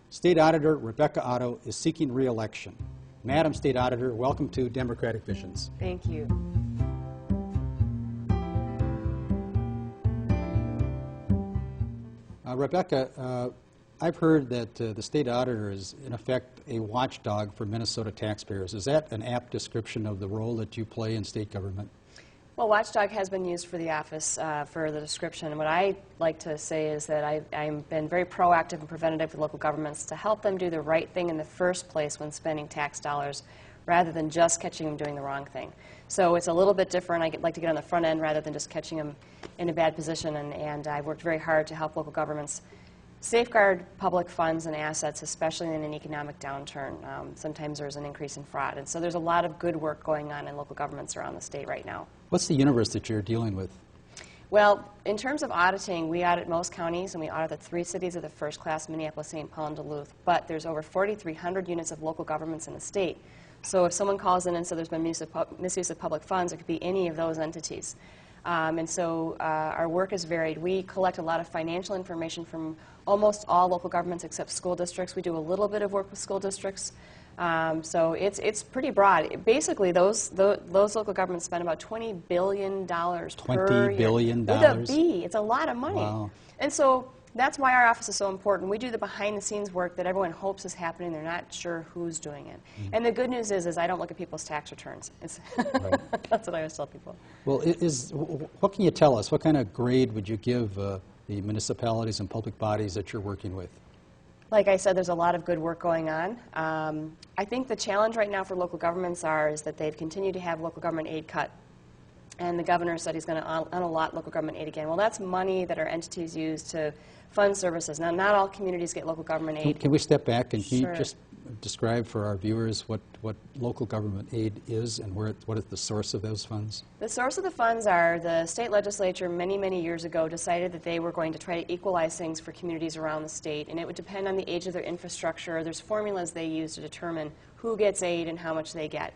State Auditor Rebecca Otto is seeking re-election. Madam State Auditor, welcome to Democratic Visions. Thank you. Rebecca, I've heard that the State Auditor is, in effect, a watchdog for Minnesota taxpayers. Is that an apt description of the role that you play in state government? Well, watchdog has been used for the office for the description. And what I like to say is that I've been very proactive and preventative with local governments to help them do the right thing in the first place when spending tax dollars, rather than just catching them doing the wrong thing. So it's a little bit different. I like to get on the front end rather than just catching them in a bad position. And I've worked very hard to help local governments safeguard public funds and assets, especially in an economic downturn. Sometimes there's an increase in fraud. And so there's a lot of good work going on in local governments around the state right now. What's the universe that you're dealing with? Well, in terms of auditing, we audit most counties, and we audit the 3 cities of the first class, Minneapolis, St. Paul, and Duluth. But there's over 4,300 units of local governments in the state. So if someone calls in and says there's been misuse of public funds, it could be any of those entities. And so our work is varied. We collect a lot of financial information from almost all local governments except school districts. We do a little bit of work with school districts. So it's pretty broad. Basically, those local governments spend about $20 billion per year. $20 billion? With a B. It's a lot of money. Wow. And so that's why our office is so important. We do the behind-the-scenes work that everyone hopes is happening. They're not sure who's doing it. Mm-hmm. And the good news is I don't look at people's tax returns. Right. That's what I always tell people. Well, what can you tell us? What kind of grade would you give the municipalities and public bodies that you're working with? Like I said, there's a lot of good work going on. I think the challenge right now for local governments is that they've continued to have local government aid cut. And the governor said he's going to unallot local government aid again. Well, that's money that our entities use to fund services. Now, not all communities get local government aid. Can we step back and Sure. can you just describe for our viewers what local government aid is and what is the source of those funds? The source of the funds are the state legislature many, many years ago decided that they were going to try to equalize things for communities around the state, and it would depend on the age of their infrastructure. There's formulas they use to determine who gets aid and how much they get.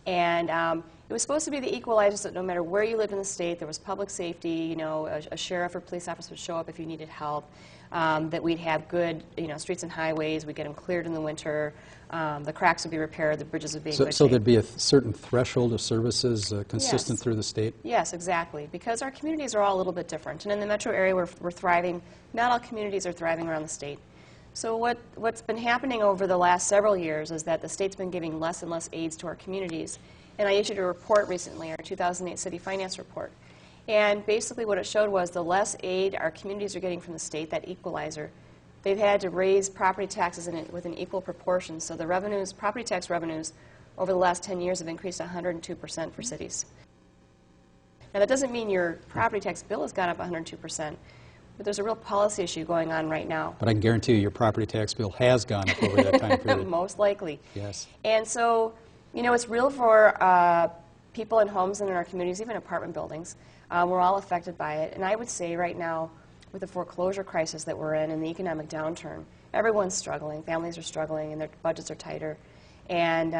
And it was supposed to be the equalizer, so that no matter where you lived in the state, there was public safety, you know, a sheriff or police officer would show up if you needed help, that we'd have good, you know, streets and highways, we'd get them cleared in the winter, the cracks would be repaired, the bridges would be in good shape. So there'd be a certain threshold of services consistent Yes. through the state? Yes, exactly, because our communities are all a little bit different. And in the metro area, we're thriving. Not all communities are thriving around the state. So what's been happening over the last several years is that the state's been giving less and less aids to our communities. And I issued a report recently, our 2008 City Finance Report. And basically what it showed was the less aid our communities are getting from the state, that equalizer, they've had to raise property taxes with an equal proportion. So the revenues, property tax revenues, over the last 10 years have increased 102% for cities. Now that doesn't mean your property tax bill has gone up 102%. But there's a real policy issue going on right now. But I can guarantee you your property tax bill has gone up over that time period. Most likely. Yes. And so, you know, it's real for people in homes and in our communities, even apartment buildings. We're all affected by it. And I would say right now, with the foreclosure crisis that we're in and the economic downturn, everyone's struggling. Families are struggling and their budgets are tighter. And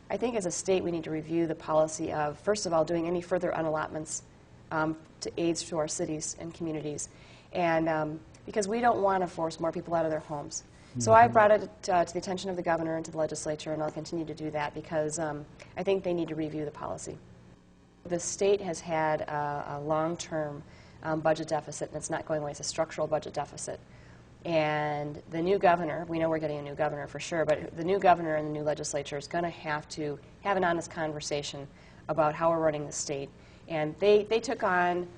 I think as a state we need to review the policy of, first of all, doing any further unallotments to aids to our cities and communities. And because we don't want to force more people out of their homes. So I brought it to the attention of the governor and to the legislature, and I'll continue to do that because I think they need to review the policy. The state has had a long-term budget deficit, and it's not going away. It's a structural budget deficit. And the new governor, we know we're getting a new governor for sure, but the new governor and the new legislature is going to have an honest conversation about how we're running the state. And they took on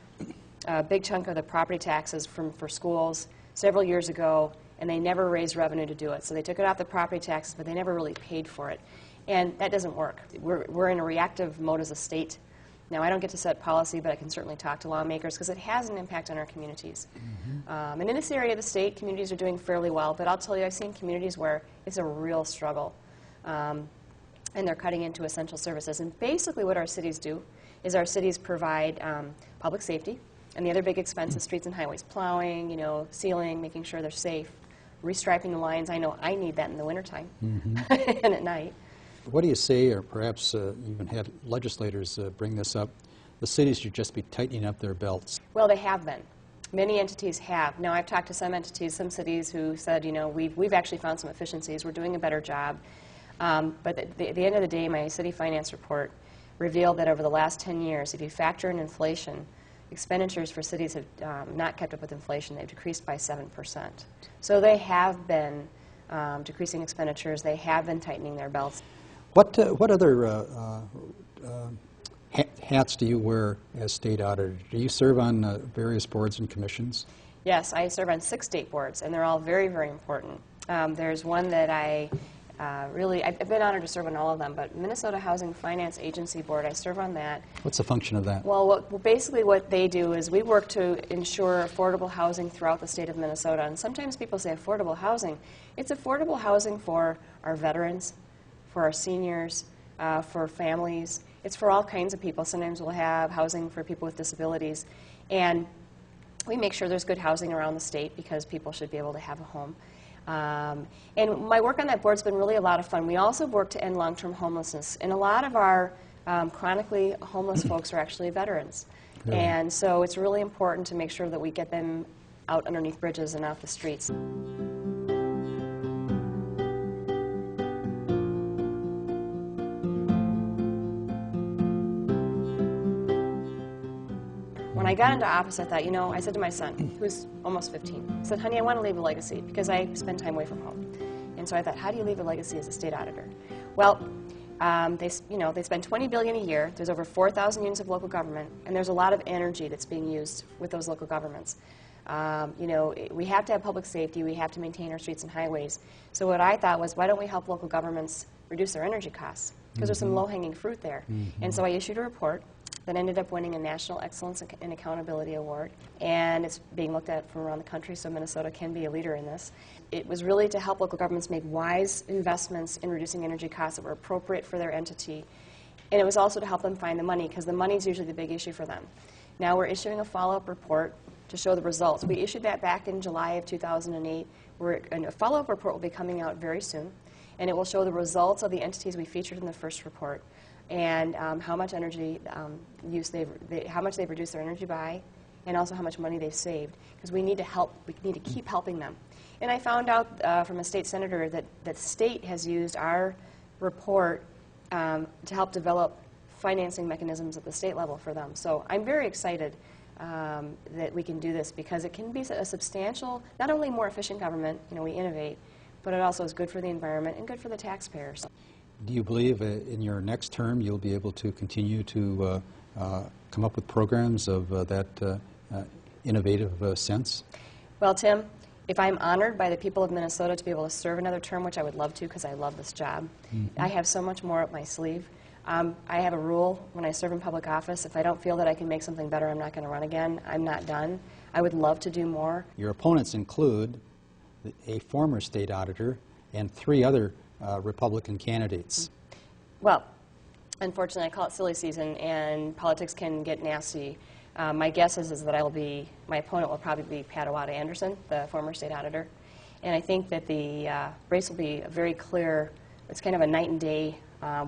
a big chunk of the property taxes for schools several years ago, and they never raised revenue to do it. So they took it off the property taxes, but they never really paid for it. And that doesn't work. We're in a reactive mode as a state. Now, I don't get to set policy, but I can certainly talk to lawmakers because it has an impact on our communities. And in this area of the state, communities are doing fairly well, but I'll tell you, I've seen communities where it's a real struggle, and they're cutting into essential services. And basically what our cities do is our cities provide public safety, and the other big expense is streets and highways, plowing, you know, sealing, making sure they're safe, restriping the lines. I know I need that in the wintertime and at night. What do you say, or perhaps you even had legislators bring this up, the cities should just be tightening up their belts? Well, they have been. Many entities have. Now, I've talked to some entities, some cities who said, you know, we've actually found some efficiencies. We're doing a better job. But at the end of the day, my city finance report revealed that over the last 10 years, if you factor in inflation, expenditures for cities have not kept up with inflation. They've decreased by 7%. So they have been decreasing expenditures. They have been tightening their belts. What other hats do you wear as state auditor? Do you serve on various boards and commissions? Yes, I serve on 6 state boards, and they're all very, very important. There's one that I've been honored to serve on all of them, but Minnesota Housing Finance Agency Board, I serve on that. What's the function of that? Well, basically what they do is we work to ensure affordable housing throughout the state of Minnesota. And sometimes people say affordable housing. It's affordable housing for our veterans, for our seniors, for families. It's for all kinds of people. Sometimes we'll have housing for people with disabilities. And we make sure there's good housing around the state because people should be able to have a home. And my work on that board's been really a lot of fun. We also work to end long-term homelessness. And a lot of our chronically homeless folks are actually veterans. Really? And so it's really important to make sure that we get them out underneath bridges and off the streets. When I got into office, I thought, you know, I said to my son, who's almost 15, I said, honey, I want to leave a legacy because I spend time away from home. And so I thought, how do you leave a legacy as a state auditor? Well, they spend $20 billion a year. There's over 4,000 units of local government, and there's a lot of energy that's being used with those local governments. We have to have public safety. We have to maintain our streets and highways. So what I thought was, why don't we help local governments reduce their energy costs? Because there's some low-hanging fruit there. And so I issued a report that ended up winning a National Excellence in Accountability Award, and it's being looked at from around the country, so Minnesota can be a leader in this. It was really to help local governments make wise investments in reducing energy costs that were appropriate for their entity, and it was also to help them find the money, because the money is usually the big issue for them. Now we're issuing a follow-up report to show the results. We issued that back in July of 2008. And a follow-up report will be coming out very soon, and it will show the results of the entities we featured in the first report, and how much energy how much they've reduced their energy by, and also how much money they've saved. Because we need to help, we need to keep helping them. And I found out from a state senator that the state has used our report to help develop financing mechanisms at the state level for them. So I'm very excited that we can do this because it can be a substantial, not only more efficient government, you know, we innovate, but it also is good for the environment and good for the taxpayers. Do you believe in your next term you'll be able to continue to come up with programs of that innovative sense? Well, Tim, if I'm honored by the people of Minnesota to be able to serve another term, which I would love to because I love this job, I have so much more up my sleeve. I have a rule when I serve in public office: if I don't feel that I can make something better, I'm not going to run again. I'm not done. I would love to do more. Your opponents include a former state auditor and 3 other Republican candidates. Well, unfortunately, I call it silly season, and politics can get nasty. My guess is that my opponent will probably be Pat Anderson, the former state auditor. And I think that the race will be very clear. It's kind of a night and day.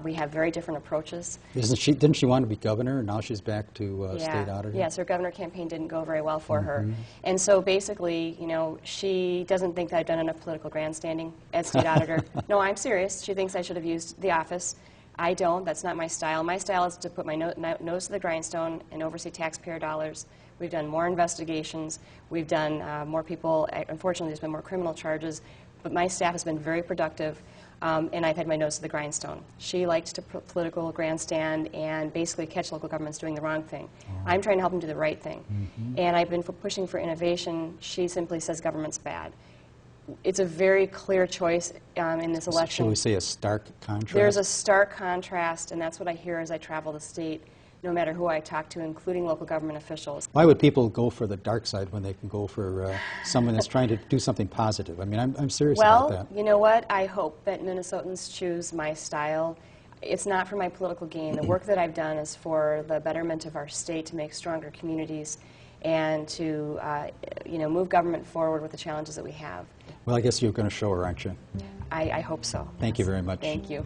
We have very different approaches. Didn't she want to be governor, and now she's back to state auditor? Yes, her governor campaign didn't go very well for her. And so basically, you know, she doesn't think that I've done enough political grandstanding as state auditor. No, I'm serious. She thinks I should have used the office. I don't. That's not my style. My style is to put my nose to the grindstone and oversee taxpayer dollars. We've done more investigations. We've done more people. Unfortunately, there's been more criminal charges. But my staff has been very productive. And I've had my nose to the grindstone. She likes to put political grandstand and basically catch local governments doing the wrong thing. I'm trying to help them do the right thing. And I've been pushing for innovation. She simply says government's bad. It's a very clear choice in this election. Shall we say a stark contrast? There's a stark contrast, and that's what I hear as I travel the state, no matter who I talk to, including local government officials. Why would people go for the dark side when they can go for someone that's trying to do something positive? I mean, I'm serious about that. Well, you know what? I hope that Minnesotans choose my style. It's not for my political gain. The work that I've done is for the betterment of our state, to make stronger communities, and to move government forward with the challenges that we have. Well, I guess you're going to show her, aren't you? Yeah. I hope so. Thank you very much. Thank you.